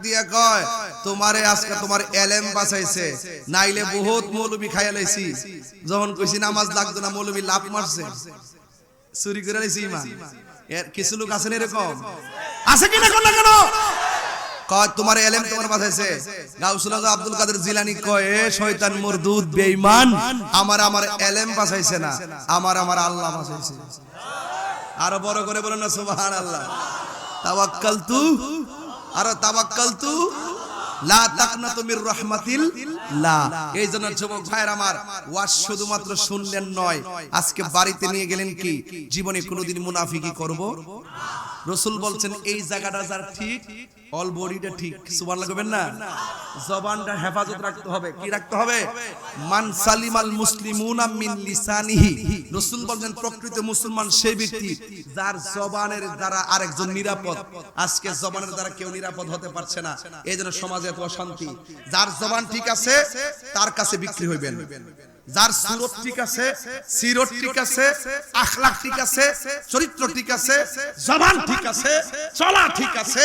দিয়া কয় তোমারে আজকে তোমার এলেম বাঁচাইছে, নাইলে বহুত মৌলবি খাইয়া লাইছি। যখন কইছি নামাজ লাগতো না, মৌলবি লাভ মারছে, চুরি করে লাইছি ইমান। এর কিছু লোক আছেন এরকম, আছে কিনা কোন না কেন? কয় তোমার এলেম তোমার বাঁচাইছে। গাউসুল আজম আব্দুল কাদের জিলানী কয় এ শয়তান মরদুদ বেঈমান, আমার এলেম বাঁচাইছে না, আমার আল্লাহ বাঁচাইছে। আরো বড় করে বলেন না সুবহানাল্লাহ। তাওয়াক্কালতু আর তাওয়াক্কালতু লা তাকনাতু মির রাহমাতিল্লাহ। এই জন্য যুবক ভাইরা আমার, ওয়াজ শুধুমাত্র শুনলেন নয়, আজকে বাড়িতে নিয়ে গেলেন কি জীবনে কোনোদিন মুনাফিকি করব। রাসূল বলছেন এই জায়গাটা যার ঠিক, অল বডিটা ঠিক। সুবহানাল্লাহ কইবেন না? জবানটা হেফাজত রাখতে হবে। কি রাখতে হবে? মান সালিমাল মুসলিমুনা মিন লিসানিহি। রাসূল বলেন প্রকৃত মুসলমান সেই ব্যক্তি যার জবানের দ্বারা আরেকজন নিরাপদ। আজকে জবানের দ্বারা কেউ নিরাপদ হতে পারছে না, এইজন্য সমাজে এত অশান্তি। যার জবান ঠিক আছে তার কাছে বিক্রি হইবেন, যার সুরত ঠিক আছে, সিরত ঠিক আছে, আখলাক ঠিক আছে, চরিত্র ঠিক আছে, জবান ঠিক আছে, চলা ঠিক আছে,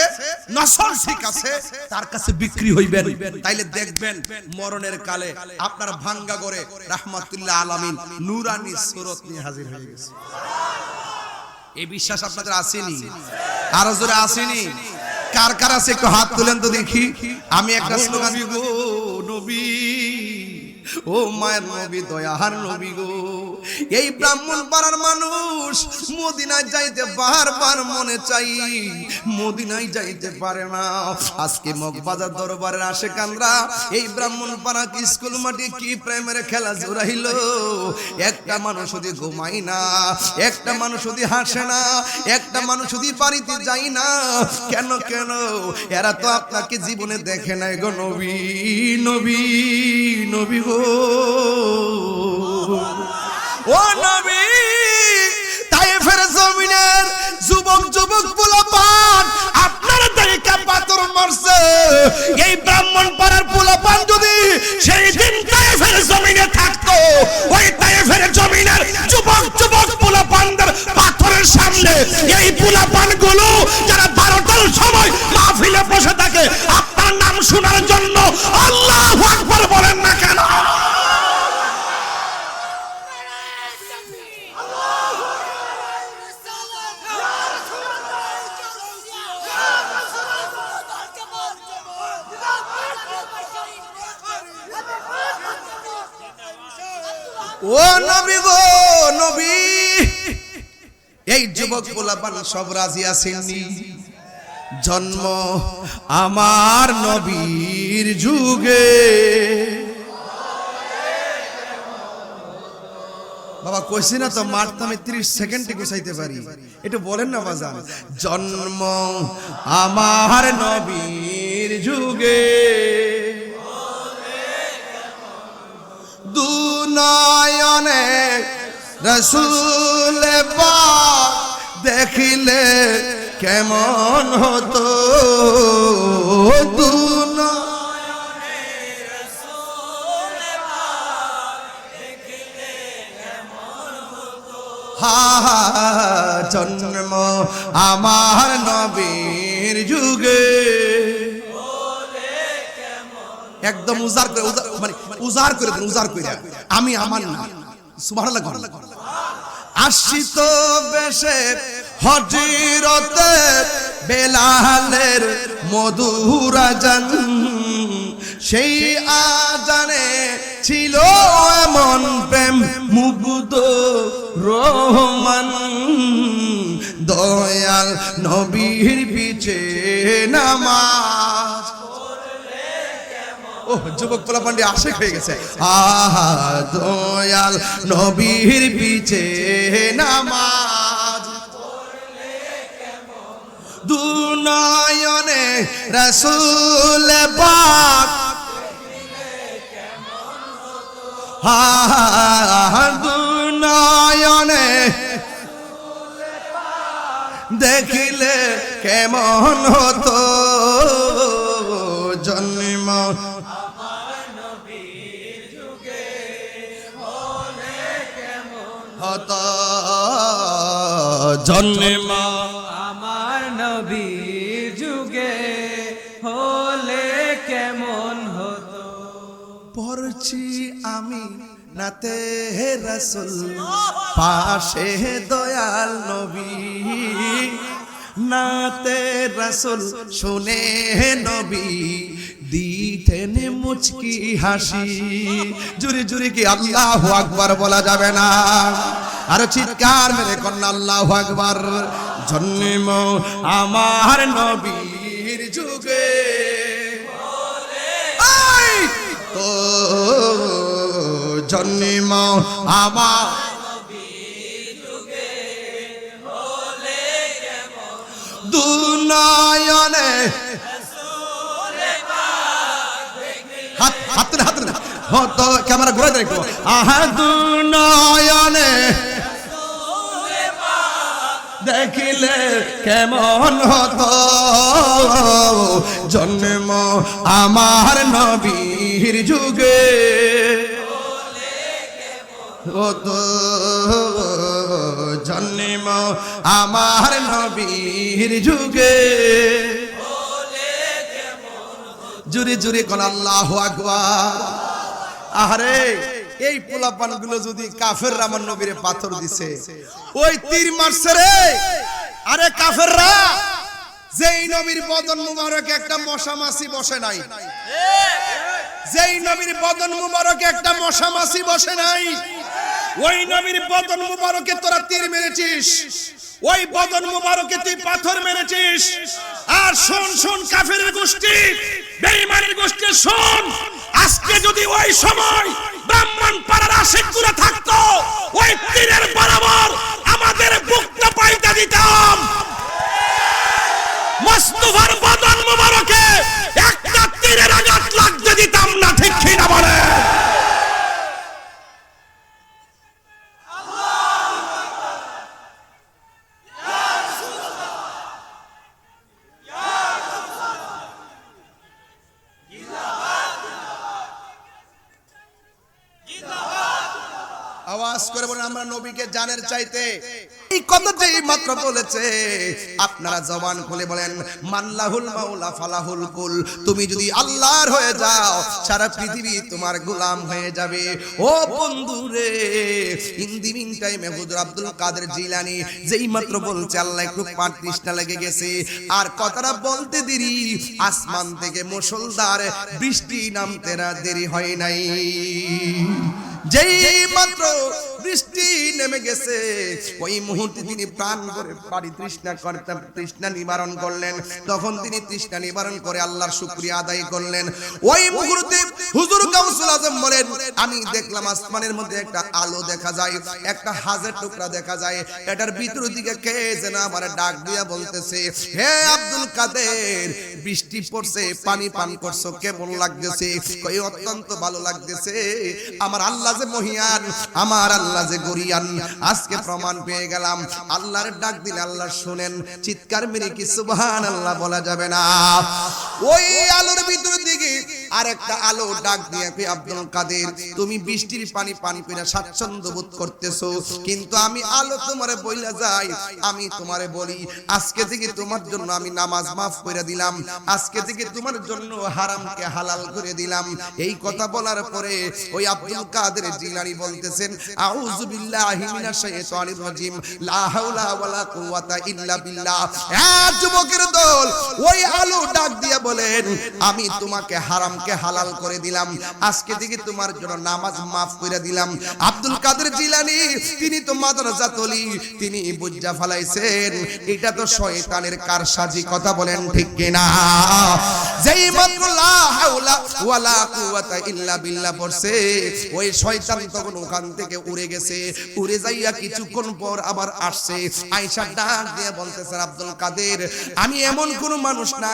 নসল ঠিক আছে, তার কাছে বিক্রি হইবেন। তাইলে দেখবেন মরণের কালে আপনার ভাঙ্গা করে রাহমাতুল্লাহ আলামিন নূরানি সুরত নিয়ে হাজির হয়ে গেছে। এই বিশ্বাস আপনাদের আসেনি? আরো জোরে আসেনি? কার কার আছে একটু হাত তুলেন তো দেখি। আমি একটা স্লোগান দিব, নবী ও মায়ের নবী, দয়ার নবী গো। এই ব্রাহ্মণ পাড়ার মানুষ মদিনায় যাইতে বারবার মনে চাই, মদিনায় যাইতে পারে না। আজকে মগবাজার দরবারের আশেকানরা এই ব্রাহ্মণ পাড়া কি স্কুল মাঠে কি প্রেমের খেলা জোড়াইল। একটা মানুষ যদি ঘুমাই না, একটা মানুষ যদি হাসে না, একটা মানুষ যদি বাড়িতে যাই না, কেন কেন? এরা তো আপনাকে জীবনে দেখে নাই গো নবী, নবী, নবী গো। ও নবী, তায়েফের জমিনের যুবক পোলাপান আপনার দেখে পাথর মারছে। এই ব্রাহ্মণ পাড়ার পোলাপান যদি সেই দিন তায়েফের জমিনে থাকতো, ওই তায়েফের জমিনের যুবক পোলাপানদের পাথরের সামনে এই পোলাপানগুলো যারা 12টার সময় মাহফিলে বসে থাকে আপনার নাম শোনার জন্য আল্লাহু আকবার বলেন না কেন? ও নবী গো, নবী, এই যুবক পোলাপান সব রাজি আছেননি? জন্ম আমার নবীর যুগে। বাবা কইছি না তো মারতে আমি 30 সেকেন্ডে গুছাইতে পারি, একটু বলেন না বাজান। জন্ম আমার নবীর যুগে, দুনয়নে রাসূল পাক দেখিলে কেমন হতো, দুনয়নে রাসূল পাক দেখিলে কেমন হতো। হা জন্ম আমার নবীর যুগে। একদম উজাড় করে, মানে উজাড় করে দেন, উজাড় করে। আমি আমার না, সুবহানাল্লাহ। আসিত বেশে হযরতে বেলালের মধুর আযান, সেই আযানে ছিল এমন প্রেম মুগ্ধ রহমান। দয়াল নবীর পিছে নামাজ। ও যুবক পোলাপান্ডি আশেক হয়ে গেছে। আহা দয়াল নবীর পিছে নামাজ, দুনয়নে রাসূল পাক হা দুনয়নে দেখিলে কেমন হতো। জন্ম হতো, জন্ম আমার নবীর যুগে হলে পড়ছি আমি নাতে রাসূল পাশে দয়াল নবী নাতে রাসূল শুনে নবী দিতেন মুচকি হাসি জুরি জুরি কি আল্লাহু আকবার বলা যাবে না আর চিৎকার মেরে কন্যা আল্লাহু আকবার জন্ম আমার নবীর যুগে তো জন্ম আমার দুনয়নে হাত হতো ক্যামেরা ঘুরে দেয় একটু আহা দুনয়নে দেখিলে কেমন হতো জন্ম আমার নবীর যুগে হতো জন্ম আমার নবীর যুগে জুরি জুরি কোন আল্লাহু আকবার আরে এই পোলাপান গুলো যদি কাফেররা আমার নবীরে পাথর দিছে ওই তীর মারছে রে আরে কাফেররা যেই নবীর বদন মুবারকে একটা মশা মাছি বসে নাই যেই নবীর বদন মুবারকে একটা মশা মাছি বসে নাই ওই নবীর বদন মুবারকে তোরা তীর মেরেছিস ওই বদন মুবারকে তুই পাথর মেরেছিস আর শোন শোন কাফেরের গোষ্ঠী বেঈমানের গোষ্ঠী শোন আজকে যদি ওই সময় ব্রাহ্মণ পাড়ার আশিকগুলো থাকতো ওই তীরের বরাবর আমাদের বুকটা পাইতে দিতাম মুস্তাফার বদন মুবারকে একটা তীরের আঘাত লাগতে দিতাম না ঠিক কি না বলে আওয়াজ করে বলেন আমরা নবীকে জানের চাইতে এই কথাটাই মাত্র বলেছে আপনারা জবান খুলে বলেন মাল্লাহুল মাওলা ফালাহুল কুল তুমি যদি আল্লাহর হয়ে যাও সারা পৃথিবী তোমার গোলাম হয়ে যাবে ও বন্ধুরে ইন দি মিন টাইমে হুজুর আব্দুল কাদের জিলানী যেই মাত্র বলছে আল্লাহ একটু পাট তৃষ্ণা লেগে গেছে আর কথাটা বলতে দেরি আসমান থেকে মুষলধার বৃষ্টি নামতে দেরি হয় নাই যেই মাত্র বৃষ্টি নেমে গেছে ওই মুহূর্তে তিনি প্রাণ করে পানি তৃষ্ণা নিবারণ করলেন তখন তিনি তৃষ্ণা নিবারণ করে আল্লাহর শুকরিয়া আদায় করলেন ওই মুহূর্তে হুজুর গাউসুল আজম বলেন আমি দেখলাম আসমানের মধ্যে একটা আলো দেখা যায় একটা হাজের টুকরা দেখা যায় এটার ভিতর দিকে কে যেন আমার ডাক দিয়া বলতেছে হে আব্দুল কাদের বৃষ্টি পড়ছে পানি পান করছো কেমন লাগতেছে কই অত্যন্ত ভালো লাগতেছে আমার আল্লাহ যে মহিয়ান আমার আল্লাহ যে গরিয়ান আজকে প্রমাণ পেয়ে গেলাম আল্লাহর ডাক দিলে আল্লাহ শুনেন চিৎকার মেরে কি সুবহানাল্লাহ বলা যাবে না ওই আলোর ভিতর দিকে আরেকটা আলো ডাক দিয়ে কই আব্দুল কাদের তুমি বৃষ্টির পানি পান কইরা স্বাচ্ছন্দ্য বোধ করতেছো কিন্তু আমি আলো তোমারে বইলা যাই আমি তোমারে বলি আজকে থেকে তোমার জন্য আমি নামাজ maaf কইরা দিলাম আজকে থেকে তোমার জন্য হারামকে হালাল করে দিলাম এই কথা বলার পরে ওই আব্দুল কাদের জিলানী বলতেছেন আউযু বিল্লাহি মিনাশ শাইতানির রাজিম লা হাওলা ওয়ালা কুওয়াতা ইল্লা বিল্লাহ যুবকের দল ওই আলো ডাক দিয়া বলেন আমি তোমাকে হারামকে হালাল করে দিলাম আজকে থেকে তোমার জন্য নামাজ maaf করে দিলাম আব্দুল কাদের জিলানী তিনি তো মাদ্রাসাতলি তিনি বুঝা ফলাইছেন এটা তো শয়তানের কারসাজি কথা বলেন ঠিক কি না যেই মাত্র লা হাওলা ওয়ালা কুওয়াতা ইল্লা বিল্লাহ পড়ছে ওই শয়তান তখন ওখান থেকে উড়ে গেছে উড়ে যাইয়া কিছুক্ষণ পর আবার আসছে আয়েশা ডাক দিয়ে বলতেছেন আব্দুল কাদের আমি এমন কোন মানুষ না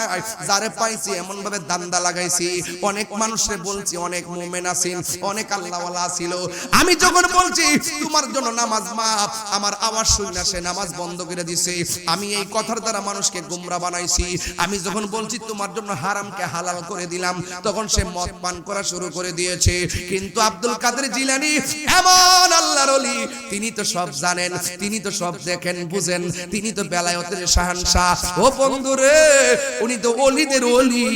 যারে পাইছি এমন ভাবে দান্দা লাগাইছি অনেক মানুষে বলছি অনেক মুমিন আছেন অনেক আল্লাহওয়ালা ছিল আমি যখন বলছি তোমার জন্য নামাজ maaf আমার আওয়াজ শুনে সে নামাজ বন্ধ করে দিয়েছে আমি এই কথার দ্বারা মানুষকে গোমরা বানাইছি আমি যখন বলছি তোমার জন্য হারামকে হালাল করে দিলাম তখন সে সে মদ পান করা শুরু করে দিয়েছে। কিন্তু আব্দুল কাদের জিলানী এমন আল্লাহর ওলি, তিনি তো সব জানেন, তিনি তো সব দেখেন বুঝেন, তিনি তো বেলায়েতের শাহানশাহ। ও বন্ধুরে, উনি তো ওলিদের ওলি।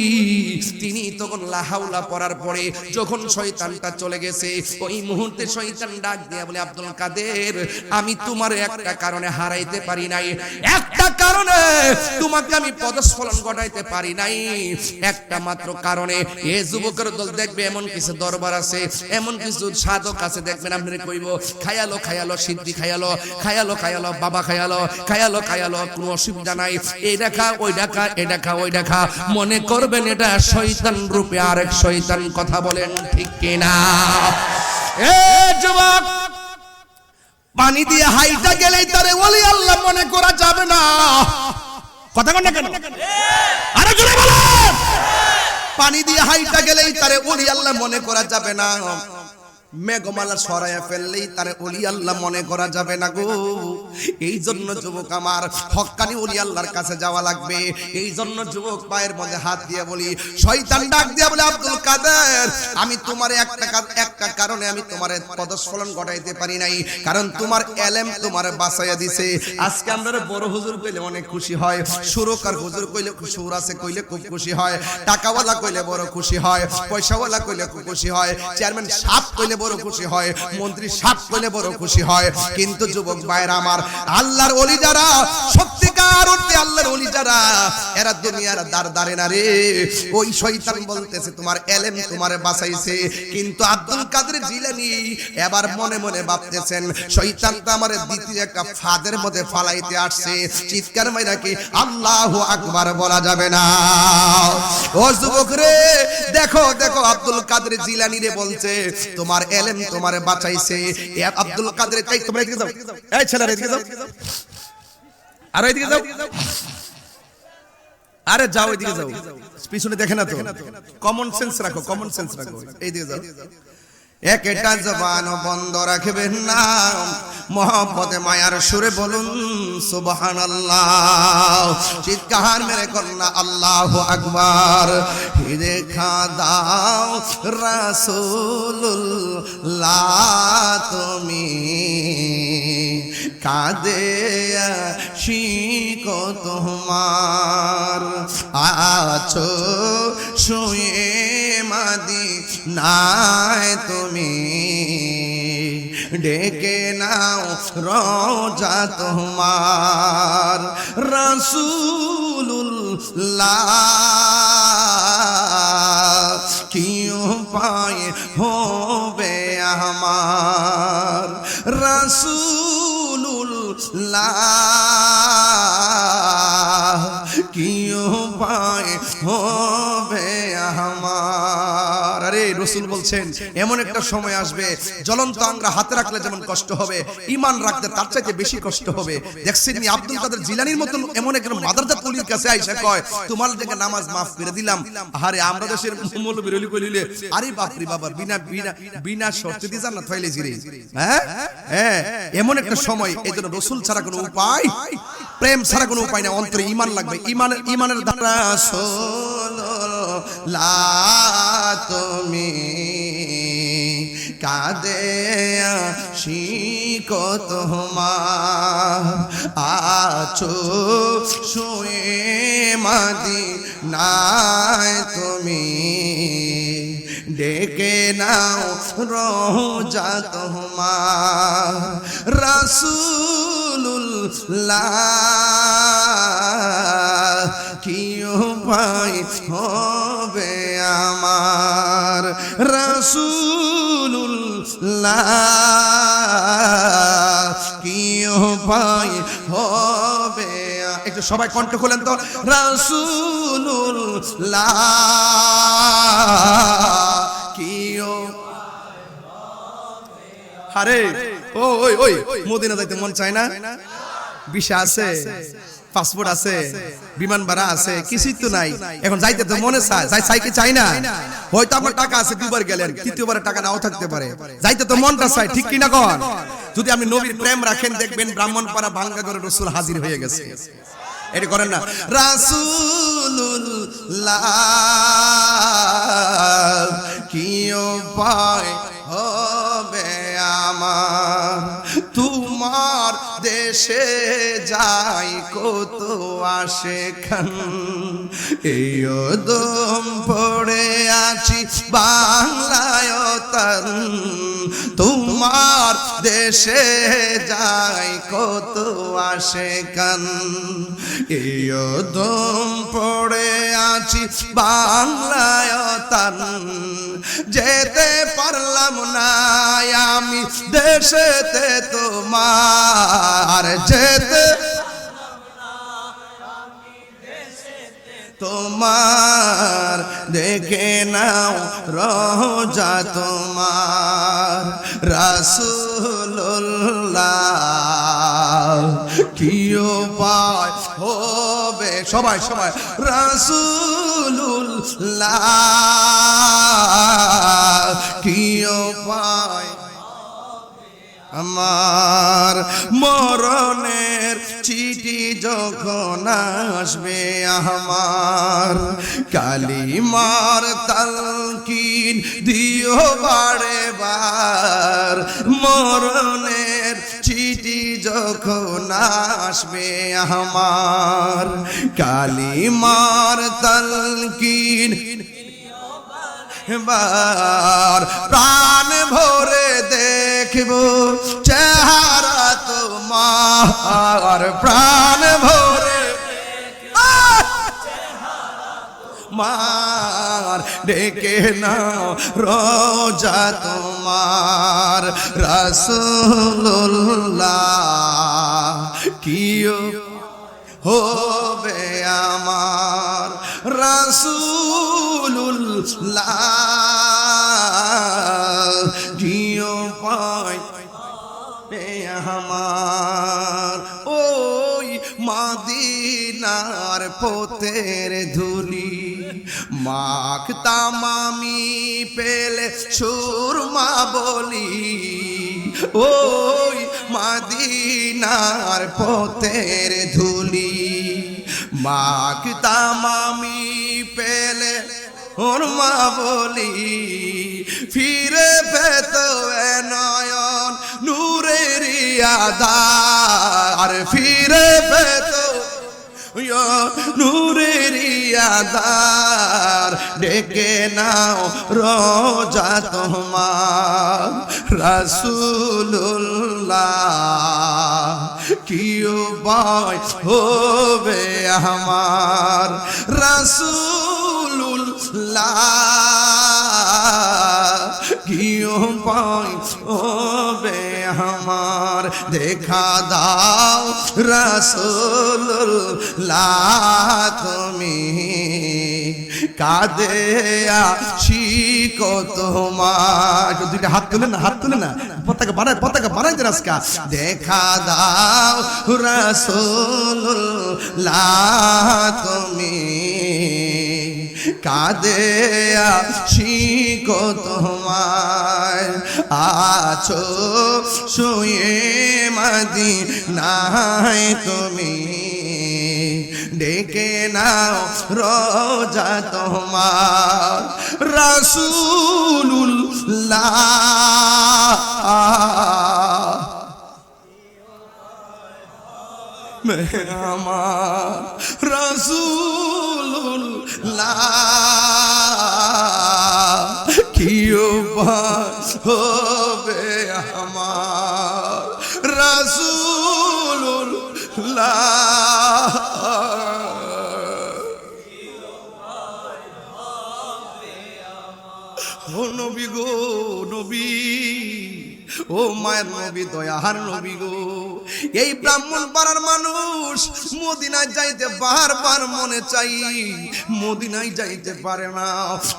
তিনি তখন লা হাওলা পড়ার পরে যখন শয়তানটা চলে গেছে, ওই মুহূর্তে শয়তান ডাক দিয়ে বলে, আব্দুল কাদের, আমি তোমার একটা কারণে হারাইতে পারি নাই, একটা কারণে তোমাকে আমি পদস্খলন ঘটাইতে পারি নাই, একটা মাত্র কারণে। এ যুবকের দল দেখবে এমন কিছু দরবার আছে, এমন কিছু সাধক আছে, দেখবেন আপনি কইব খায়ালো খায়ালো সিদ্ধি খায়ালো, খায়ালো খায়ালো বাবা খায়ালো, খায়ালো খায়ালো, কোনো অসুবিধা নাই, এই দেখা ওই দেখা, এই দেখা ওই দেখা, মনে করবেন এটা শয়তান রূপে আরেক শয়তান। কথা বলেন ঠিক কিনা? এ যুবক, পানি দিয়ে হাইটা গেলেই তারে ওলি আল্লাহ মনে করা যাবে না। কথা কন না কেন? আরে জোরে বলেন। পানি দিয়ে হাইটা গেলেই তারে ওলি আল্লাহ মনে করা যাবে না। মেঘমালা সরাইয়া ফেললেই তারে ওলি আল্লাহ মনে করা যাবে না গো। এই জন্য যুবক আমার, হক্কানি ওলি আল্লাহর কাছে যাওয়া লাগবে। এই জন্য যুবক পায়ের মধ্যে হাত দিয়ে বলি, শয়তান ডাক দিয়া বলে, আব্দুল কাদের, আমি তোমার একটা কারণে আমি তোমার পদস্খলন ঘটাইতে পারি নাই, কারণ তোমার এলেম তোমার বাঁচাইয়া দিছে। আজকে আমরা বড় হুজুর কইলে অনেক খুশি হয়, সুরকার হুজুর কইলে, সুর আছে কইলে খুব খুশি হয়, টাকাওয়ালা কইলে বড় খুশি হয়, পয়সাওয়ালা কইলে খুব খুশি হয়, চেয়ারম্যান সাহেব কইলে বড় খুশি হয়, মন্ত্রী সাহেব কইলে বড় খুশি হয়। কিন্তু যুবক ভাইরা আমার, আল্লাহর ওলি যারা, সত্যিকার অর্থে আল্লাহর ওলি যারা, এরা দুনিয়ার দাঁড়ে না রে। ওই শয়তান বলতেছে তোমার এলেম তোমারে বাঁচাইছে, কিন্তু আব্দুল কাদের জিলানী এবার মনে মনে ভাবতেছেন শয়তান তো আমারে দ্বিতীয় একটা ফাঁদের মধ্যে ফালাইতে আসছে। চিৎকার মাইরা কি আল্লাহু আকবার বলা যাবে না? ও যুবক রে, দেখো দেখো, আব্দুল কাদের জিলানী রে বলছে তোমার এলেম তোমারে বাঁচাইছে। আব্দুল কাদের, এই তোমরা এদিকে যাও, এই ছেলেরা এদিকে যাও, আর এদিকে যাও, আরে যাও এদিকে যাও, পিছনে দেখে না তো, কমন সেন্স রাখো, কমন সেন্স রাখো, এইদিকে যাও। একটা জবান বন্ধ রাখবেন না, মোহাম্মদে মায়ার সুরে বলুন সুবহানাল্লাহ। চিৎকার মেরে কন্যা আল্লাহু আকবার। দেখা দাও রাসূলুল্লাহ তুমি, কাঁদে শিকো তোমার, আছো শুয়ে মাদিনায় তুমি, ডেকে নাও রোজা তোমার, রাসূলুল্লাহ কি উপায় হবে আমার, রাসূলুল্লাহ কি উপায় হবে আমার। আরে রাসূল বলছেন এমন একটা সময় আসবে, জ্বলন্ত আঙ্গুর হাতে রাখলে যেমন কষ্ট হবে, ঈমান রাখতে তার চাইতে বেশি কষ্ট হবে। দেখছেন নি আব্দুল কাদের জিলানীর মতন এমন একজন মাদারজাত ওলির কাছে আইসা কয় তোমার থেকে নামাজ মাফ করে দিলাম। আরে আমরা দেশের মৌলবীর ওলি কইলে আরে বাপরে বাবা, বিনা বিনা বিনা শর্তে দি জান্নাত পাইলেছি রে। হ্যাঁ হ্যাঁ, এমন একটা সময়। এইজন্য রাসূল ছাড়া কোনো উপায়, প্রেম ছাড়া কোনো উপায় না, অন্তরে ঈমান লাগবে। ঈমানের দ্বারা রাসূলুল্লাহ তুমি, কাঁদে শিকো তোমার, আছো শুয়ে মাদিনায় তুমি, ডেকে নাও রোজা তোমার, রাসূলুল্লাহ কি উপায় হবে আমার, রাসূলুল্লাহ কি উপায় হবে। একটু সবাই কণ্ঠ খোলেন তো, রাসূলুল্লাহ কি উপায় হবে। আরে ও ওই ওই মদিনা যাইতে মন চায় না? ভিসা আছে, পাসপোর্ট আছে, বিমান ভাড়া আছে, কিছুই তো নাই। এখন যাইতে তো মনে চায়, চাই কি চাই না? হয়তো আপনার টাকা আছে, দুবার গেলেন, তৃতীয়বারে টাকা নাও থাকতে পারে, যাইতে তো মনটা চায়, ঠিক কিনা কন? যদি আপনি নবীর প্রেম রাখেন, দেখবেন ব্রাহ্মণপাড়া ভাঙ্গা করে রাসূল হাজির হয়ে গেছে। এটা করেন না, রাসূলুল্লাহ দেশে যাই কত আসে খান এই দম পড়ে আছি বাংলায় তান তোমার দেশে যাই কত আসে কান এই দম পড়ে আছি বাংলায় তান যেতে পারলাম না আমি দেশেতে তোমার যেতে তোমার দেখে নাও রোজা তোমার রাসূলুল্লাহ কি উপায় হবে সবাই সবাই রাসূলুল্লাহ কি উপায় আমার মরণের চিঠি যখন আসবে আমার কালিমার তালকিন দিও বারে বার মরণের চিঠি যখন আসবে আমার কালিমার তালকিন বার প্রাণ ভরে দেখব চেহারা তোমার প্রাণ ভরে মার ডেকে নাও রোজা তোমার রাসূলুল্লাহ কি হবে আমার রাসূলুল্লাহ জিও পাই আমার ওই মদিনার পথের ধুলি মাখতাম আমি পেলে সুরমা বলি ওই মদিনার পথের ধুলি মাখতাম আমি পেলে সুরমা বলি ফিরে পেত নয়ন নূরের আধার ফিরে পেত নূরের আধার ডেকে নাও রোজা তোমার রাসূলুল্লাহ কি উপায় হবে আমার রাসূলুল্লাহ কি উপায় হবে আমার দেখা দাও রাসূলুল্লাহ তুমি কাঁদে আসি কত তোমার দুইটা হাত তুলে না পতাকা বানাই দেন আজকে দেখা দাও রাসূলুল্লাহ তুমি কাঁদে আসি কত তোমায় আছো শুয়ে মদিনায় তুমি ডেকে নাও রোজা তোমার রাসূলুল্লাহ আমার রাসূলুল্লাহ কি উপায় হবে আমার রাসূলুল্লাহ ও নবী গো নবী ও মায়ের নবী দয়ার নবী গো এই ব্রাহ্মণ পাড়ার মানুষ মদিনায় যাইতে বারবার মনে চাই মদিনায় যাইতে পারে না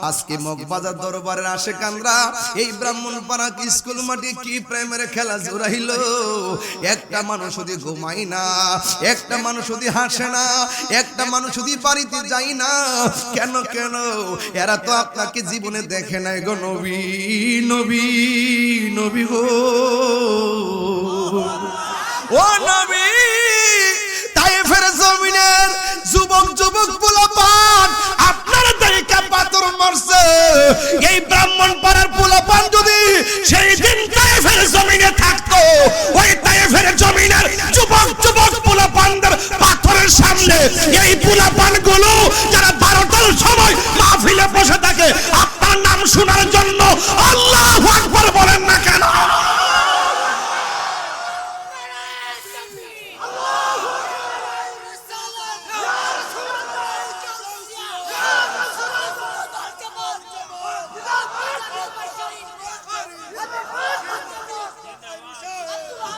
আজকে মগবাজার দরবারের আশেকানরা এই ব্রাহ্মণ পাড়া কি স্কুল মাঠে কি প্রেমের খেলা জোড়াইল একটা মানুষ যদি ঘুমাই না একটা মানুষ যদি হাসে না একটা মানুষ যদি বাড়িতে যাই না কেন কেন এরা তো আপনাকে জীবনে দেখে নাই গো নবী নবী নবী গো ও নবী তায়েফের জমিনের যুবক যুবক পোলাপান আপনারা দেখে পাথর মারছে এই ব্রাহ্মণ পাড়ার পোলাপান যদি সেই দিন তায়েফের জমিনে থাকতো ওই তায়েফের জমিনের যুবক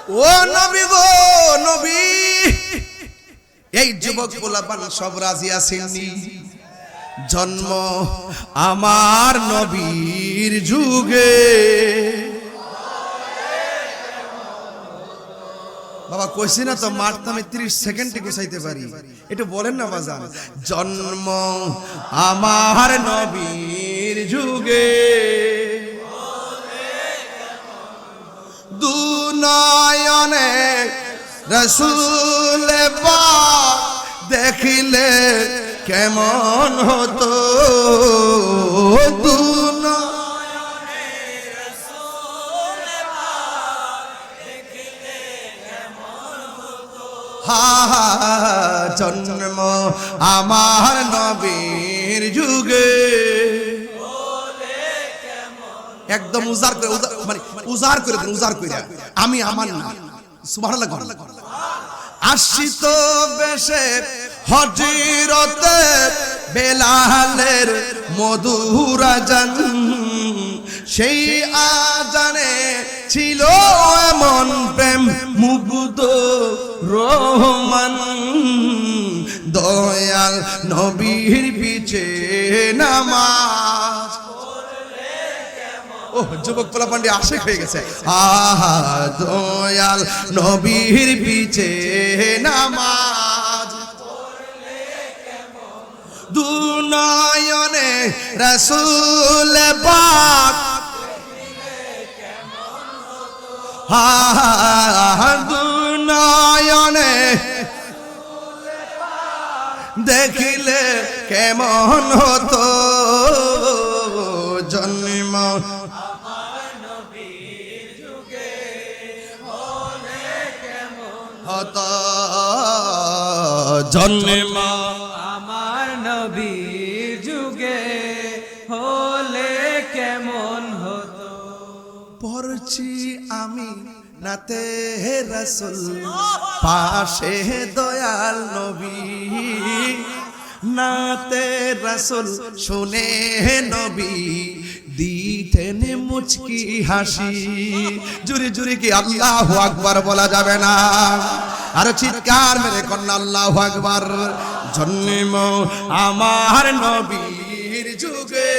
ও নবী গো নবী, এই যুবক পোলাপান সব রাজি আছেননি? জন্ম আমার নবীর যুগে। বাবা কইছি না তো মারতে আমি 30 সেকেন্ডে গুছাইতে পারি, একটু বলেন না বাজান। জন্ম আমার নবীর যুগে, দুনয়নে রাসূল পাক দেখিলে কেমন হতো, দুনয়নে রাসূল পাক দেখিলে কেমন হতো। হা জন্ম আমার নবীর যুগে, একদম উজাড় করে, মানে উজাড় করে দেন, উজাড় করে। আমি আমার না, সুবহানাল্লাহ। আশিত বেশে হযরতে বেলালের মধুর আযান, সেই আযানে ছিল এমন প্রেম মুগ্ধ রহমান, দয়াল নবীর পিছে নামাজ। ও যুবক পোলা পান্ডি আশেক হয়ে গেছে। আহা দয়াল নবীর পিছে নামাজ, দুনয়নে রাসূল পাক দুনয়নে দেখিলে কেমন হতো, জন্ম হতো, জন্ম আমার নবীর যুগে হলে কেমন হতো। পড়ছি আমি নাতে রাসূল, পাশে দয়াল নবী, নাতে রাসূল শুনে নবী দিতেন মুচকি হাসি। জুরি জুরি কি আল্লাহু আকবার বলা যাবে না? আর চিৎকার মেরে কন্যা আল্লাহু আকবার। জন্ম আমার নবীর যুগে,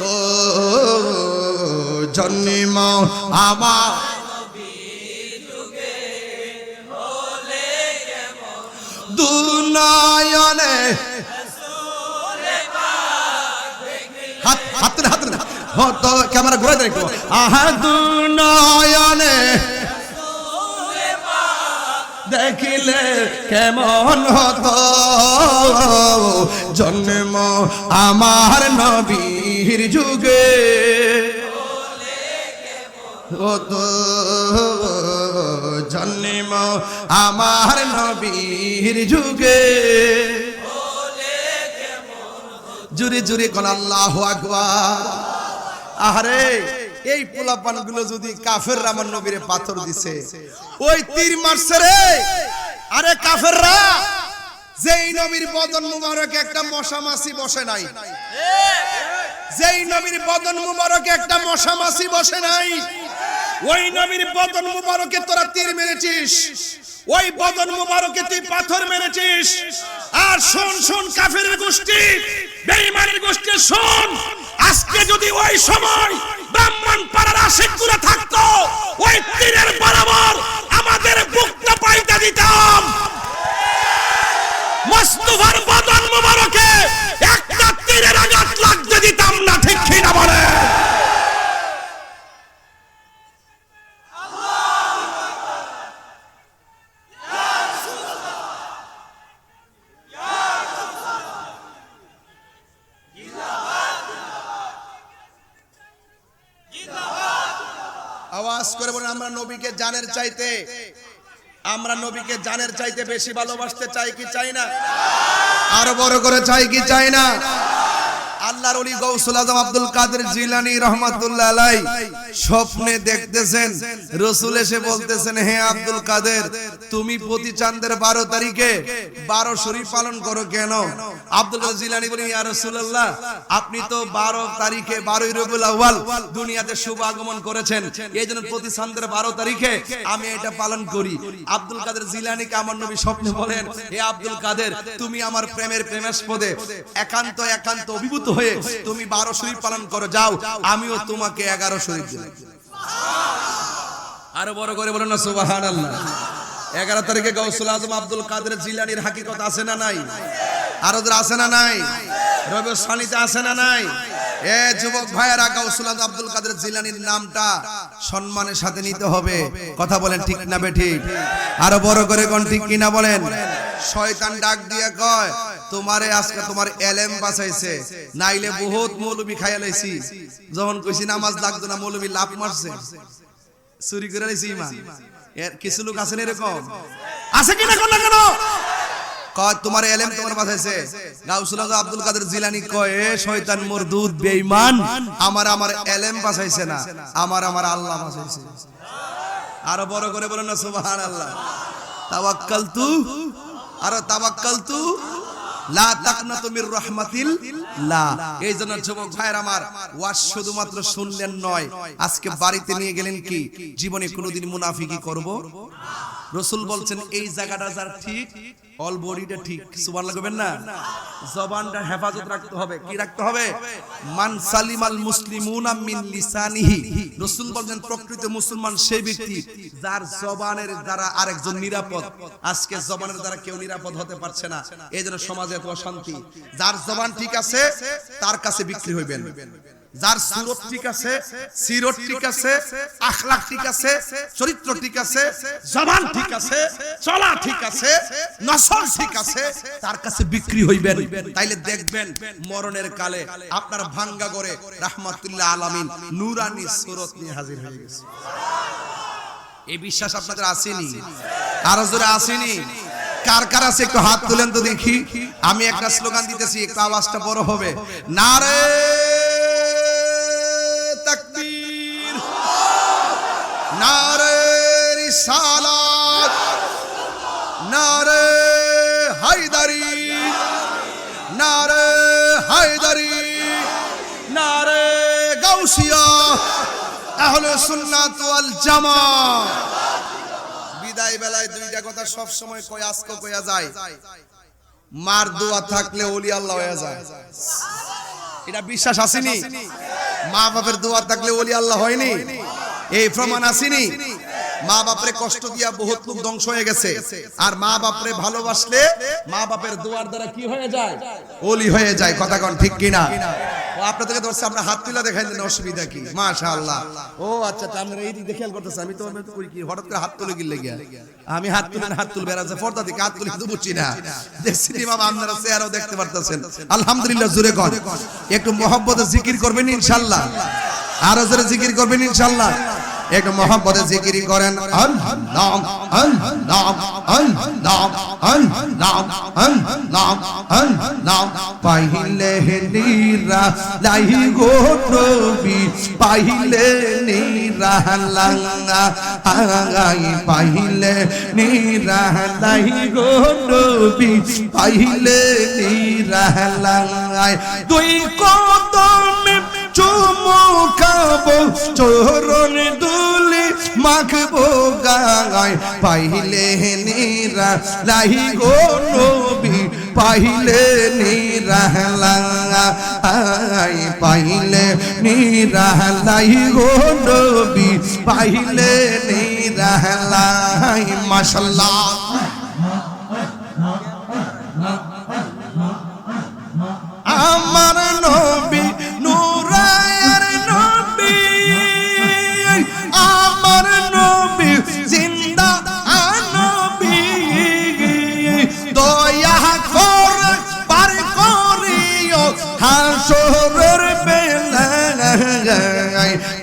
তো জন্ম আমার দুনয়নে হাত হতো, ক্যামেরা ঘুরে দেখো। আহা দুনয়নে দেখিলে কেমন হতো, জন্ম আমার নবীর যুগে হতো, জন্ম আমার নবীর যুগে। জুরি জুরি কোন আল্লাহু আকবার। আরে এই পোলাপান গুলো যদি কাফেররা আমার নবীরে পাথর দিছে, ওই তীর মারছে রে। আরে কাফেররা, যেই নবীর বদন মুবারকে একটা মশা মাছি বসে নাই, যেই নবীর বদন মুবারকে একটা মশা মাছি বসে নাই, ওই নবীর বদন মুবারকে তোরা তীর মেরেছিস, ওই বদন মুবারকে তুই পাথর মেরেছিস। আর শোন শোন কাফেরের গোষ্ঠী, বেঈমানের গোষ্ঠী শোন, আজকে যদি ওই সময় ব্রাহ্মণ পাড়ার আশিকগুলো থাকতো, ওই তীরের বরাবর আমাদের বুকটা পাইতে দিতাম। মুস্তাফার বদন মুবারকে একটা তীরের আঘাত লাগতে দিতাম না, ঠিক কি না বলে? আওয়াজ করে বলেন, আমরা নবীকে জানের চাইতে, আমরা নবীকে জানের চাইতে বেশি ভালোবাসতে চাই কি চাই না? আরো বড় করে চাই কি চাই না? আল্লাহর ওলি গাউসুল আজম আব্দুল কাদের জিলানী রাহমাতুল্লাহ আলাইহি স্বপ্নে দেখতেছেন রাসূল এসে বলতেছেন, হে আব্দুল কাদের, তুমি প্রতি চাঁদের 12 তারিখে 12 শরীফ পালন করো কেন? আব্দুল কাদের জিলানী বলেন, ইয়া রাসূলুল্লাহ, আপনি তো 12 তারিখে 12ই রবিউল আউয়াল দুনিয়াতে শুভ আগমন করেছেন, এইজন্য প্রতি চাঁদের 12 তারিখে আমি এটা পালন করি। আব্দুল কাদের জিলানীকে আমার নবী স্বপ্নে বলেন, হে আব্দুল কাদের, তুমি আমার প্রেমের প্রেমাস্পদে একান্ত একান্ত অভিভূত হয়ে তুমি 12 শরীফ পালন করো, যাও আমিও তোমাকে 11 শরীফ দিলাম। আরো বড় করে বলেন না সুবহানাল্লাহ। 11 তারিখে গাউসুল আজম আব্দুল কাদের জিলানীর হাকিকত আছে না নাই? আরো আছে না নাই? রবিউল সানিতে আছে না নাই? এ যুবক ভাইয়েরা, গাউসুল আজম আব্দুল কাদের জিলানীর নামটা সম্মানের সাথে নিতে হবে। কথা বলেন ঠিক না বেঠিক? আরো বড় করে কোন ঠিক কিনা বলেন? শয়তান ডাক দিয়ে কয়, তোমারে আজকে তোমার এলেম বাঁচাইছে, নাইলে বহুত মৌলবি খাইয়া লাইছি। যখন কইছি নামাজ লাগতো না, মৌলবি লাভ মারছে, চুরি করে লাইছি ইমান। এর কিছু লোক আছেন এরকম, আছে কিনা কোন না কেন? কয় তোমার এলেম তোমার বাঁচাইছে। গাউসুল আজম আব্দুল কাদের জিলানী কয়, এ শয়তান মরদুদ বেঈমান, আমার এলেম বাঁচাইছে না, আমার আল্লাহ বাঁচাইছে। আরো বড় করে বলেন না সুবহানাল্লাহ। তাওয়াক্কালতু, আরো তাওয়াক্কালতু লা তাকনাতু মির রাহমাতিল্লাহ। এই জন্য যুবক ভাইরা আমার, ওয়াজ শুধুমাত্র শুনলেন নয়, আজকে বাড়িতে নিয়ে গেলেন কি জীবনে কোনোদিন মুনাফিকি করব? রাসূল বলছেন, এই জায়গাটা যার ঠিক, অল বডিটা ঠিক। সুবহানাল্লাহ কইবেন না? জবানটা হেফাজত রাখতে হবে। কি রাখতে হবে? মান সালিমাল মুসলিমুনা মিন লিসানিহি। রাসূল বলেন, প্রকৃত মুসলমান সেই ব্যক্তি যার জবানের দ্বারা আরেকজন নিরাপদ। আজকে জবানের দ্বারা কেউ নিরাপদ হতে পারছে না, এইজন্য সমাজে এত অশান্তি। যার জবান ঠিক আছে তার কাছে বিক্রি হইবেন। যার সুরত ঠিক আছে, সিরত ঠিক আছে, আখলাক ঠিক আছে, চরিত্র ঠিক আছে, জবান ঠিক আছে, চলা ঠিক আছে, নসল ঠিক আছে, তার কাছে বিক্রি হইবেন। তাইলে দেখবেন মরণের কালে আপনার ভাঙ্গা করে রাহমাতুল্লাহ আলামিন নূরানি সুরত নিয়ে হাজির হয়ে গেছে। এই বিশ্বাস আপনাদের আসেনি? আরো জোরে আসেনি? কার কার আছে একটু হাত তুলেন তো দেখি। আমি একটা স্লোগান দিতেছি, একটু আওয়াজটা বড় হবে। নারে তাকবীর, নারে রিসালাত, নারে হায়দারি, নারে হায়দারি, নারে গাউসিয়া, আহলে সুন্নাত ওয়াল জামাত। বিদায় বেলায় দুইটা কথা সব সময় কই, আজকে কইয়া যায়, মার দোয়া থাকলে ওলি আল্লাহ হয়ে যায়। এটা বিশ্বাস আসেনি? মা বাপের দোয়া থাকলে ওলি আল্লাহ হয়নি, এই প্রমাণ আসেনি? মা বাপরে কষ্ট দিয়া বহুত লোক ধ্বংস হয়ে গেছে, আর মা বাপরে ভালোবাসলে মা বাপের দোয়ার দ্বারা কি হয়ে যায়? ওলি হয়ে যায়। কথা কোন ঠিক কিনা? ও আপনাদেরকে ধরছে, আমরা হাত তুলা দেখাই দেন, অসুবিধা কি? মাশাআল্লাহ। ও আচ্ছা, আপনারা এই দিকে খেয়াল করতেছেন। আমি তো করি কি, হঠাৎ করে হাত তুলে গিলে গিয়া আমি হাত তুলে বেড়াচ্ছে পর্দা থেকে হাত তুলে তো বুঝছি না। দেখছি বাবা, আপনারা চেহারাও দেখতে পারতেছেন। আলহামদুলিল্লাহ। জোরে কর, একটু মহব্বতে জিকির করবেন ইনশাআল্লাহ। আরো জোরে জিকির করবেন ইনশাআল্লাহ। একটু মহব্বতে জিকির করেন। আল্লাহ আল্লাহ আল্লাহ আল্লাহ আল্লাহ আল্লাহ। পাইলে নিরা লাই গো নবী, পাইলে নিরা লাঙ্গা আগাই, পাইলে নিরা লাই গো নবী, পাইলে নিরা লাঙ্গাই। দুই কদমে চুমু খাবো, চরণ দুলি মাখবো গায়, পাইলে নিরা লাই গো নবী, পাইলে নিরা লাঙ্গাই, পাইলে নিরা লাই গো নবী, পাইলে নিরা লাই। মাশাআল্লাহ। আমার নবী নূরায়ের নবী, আমার নবী জিন্দা নবী, দয়া করে পার করিও হাসরের বেলায়,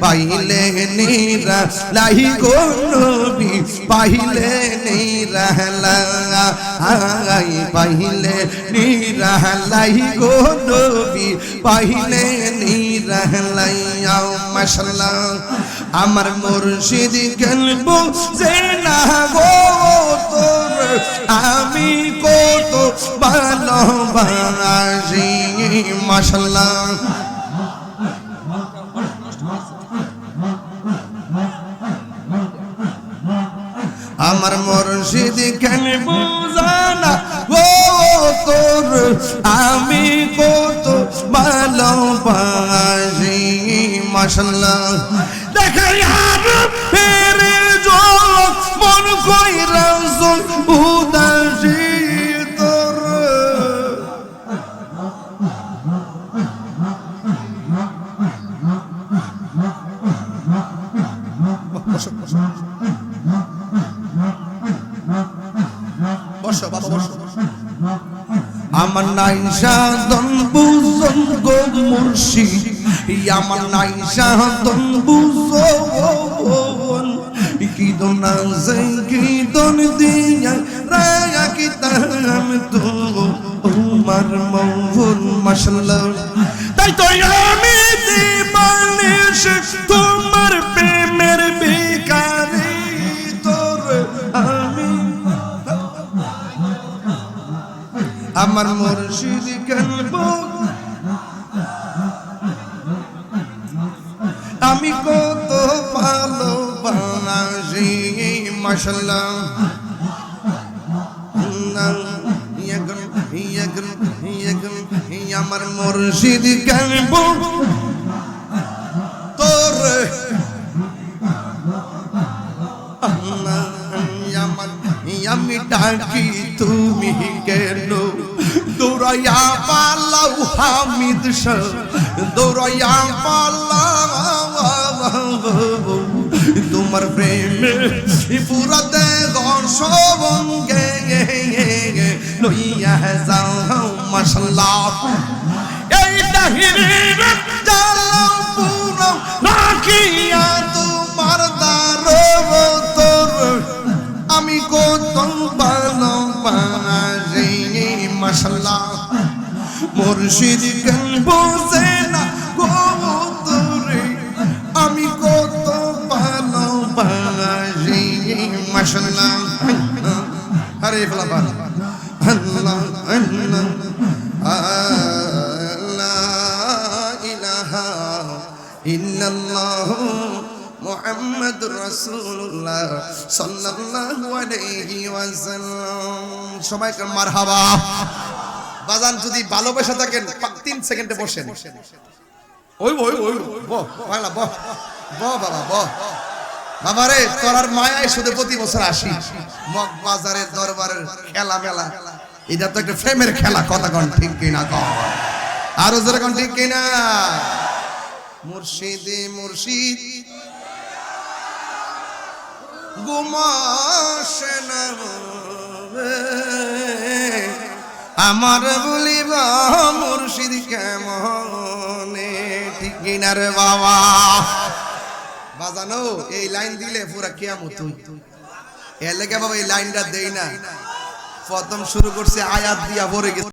পাইলে নিরালাই গো নবী পাইলে নিরালাই পাইলে নিরালাই গো নবী পাইলে নিরালাই মাশাআল্লাহ আমার মুর্শিদ গল্প যে না গো তোর আমি কত ভালোবাসি মাশাআল্লাহ আমার মুর্শিদ কেন বুঝানা ও তোর আমি কত ভালোবাসি মাশাআল্লাহ দেখাই আর ফেরে জল মন কইরা জল উদাসী তোর বসো বাবা বসো আমার নাইশা দন বুঝন গো মুর্শিদ আমার নাইশা দন বুঝন কি দন যাই কি দন দিয়া রায়া কি তাম তো উমার মৌন মাশাআল্লাহ তাই তো আমি দিবানিশ তোমার প্রেমের ভিখারি তোর আমি আমার মুর্শিদ কেনব আমি কত ভালোবাসি মাশাআল্লাহ আমার মুর্শিদ কেনব তোর আমি ডাকি তুমি কেন দৌড়াইয়া পালাও হামিদ শাহ দৌড়াইয়া পালাও তোমার প্রেমে পুরা দেহ সবঙ্গে লইয়া যাও মাশাআল্লাহ এই দাহিরের জালাও পুরো রাখিয়া তোমার দারবতর আমি কত ভালোবাসি মাশাআল্লাহ মুর্শিদ কেন বোঝে না গো তোরে আমি কত ভালোবাসি মাশাআল্লাহ আরে ফলাবা আল্লাহ আল্লাহ আল্লাহ ইলাহা ইল্লাল্লাহ মুহাম্মাদুর রাসূলুল্লাহ সাল্লাল্লাহু আলাইহি ওয়াসাল্লাম সবাইকে মারহাবা বাজান যদি ভালোবাসা থাকেন 3 সেকেন্ডে বসেন ওই ওই ওই বহ বাংলা বহ বহ বাবা বহ বাবারে তোরার মায়ায় শুধু প্রতি বছর আসি মগবাজারের দরবারের খেলা মেলা এটা তো একটা প্রেমের খেলা কথা কোন ঠিক কিনা কর আর জোরে কোন ঠিক কিনা মুর্শিদে মুর্শিদ গুমাশে না আমার বলিবা মুর্শিদ কেমনে ঠিক কিনা রে বাবা বাজানো এই লাইন দিলে পুরা কিয়ামত এর লাগা বাবা এই লাইনটা দেই না প্রথম শুরু করছে আয়াত দিয়া পড়ে গেছে